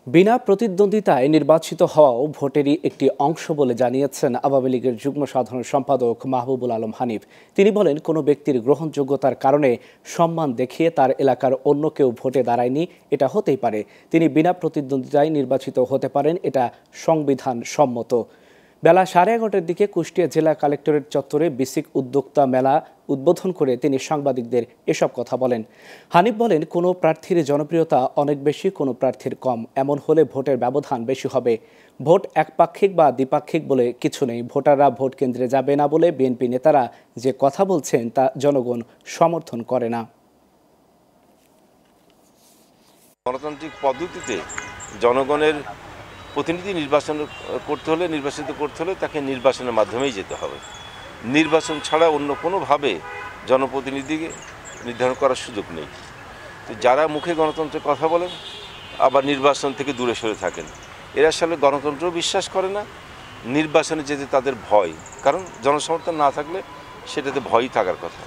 বিনা প্রতিদ্বন্দ্বিতায় নির্বাচিত হওয়াও ভোটেরই একটি অংশ বলে জানিয়েছেন আওয়ামী লীগের যুগ্ম সাধারণ সম্পাদক মাহবুবুল আলম হানিফ। তিনি বলেন, কোনো ব্যক্তির গ্রহণযোগ্যতার কারণে সম্মান দেখিয়ে তার এলাকার অন্য কেউ ভোটে দাঁড়ায়নি, এটা হতেই পারে। তিনি বিনা প্রতিদ্বন্দ্বিতায় নির্বাচিত হতে পারেন, এটা সংবিধান সম্মত। বেলা 11:30টার দিকে কুষ্টিয়া জেলা কালেক্টরেট চত্বরে বিসিক উদ্যোক্তা মেলা উদ্বোধন করে তিনি সাংবাদিকদের এসব কথা বলেন। হানিফ বলেন, কোনো প্রার্থীর জনপ্রিয়তা অনেক বেশি, কোনো প্রার্থীর কম। এমন হলে ভোটের ব্যবধান বেশি হবে। ভোট একপাক্ষিক বা দ্বিপাক্ষিক বলে কিছু নেই। ভোটাররা ভোট কেন্দ্রে যাবে না বলে বিএনপি নেতারা যে কথা বলছেন তা জনগণ সমর্থন করে না। গণতান্ত্রিক পদ্ধতিতে জনগণের প্রতিনিধি নির্বাচিত করতে হলে তাকে নির্বাচনের মাধ্যমেই যেতে হবে। নির্বাচন ছাড়া অন্য কোনোভাবে জনপ্রতিনিধিকে নির্ধারণ করার সুযোগ নেই। তো যারা মুখে গণতন্ত্রের কথা বলেন আবার নির্বাচন থেকে দূরে সরে থাকেন, এরা আসলে গণতন্ত্রও বিশ্বাস করে না। নির্বাচনে যেতে তাদের ভয়, কারণ জনসমর্থন না থাকলে সেটাতে ভয়ই থাকার কথা।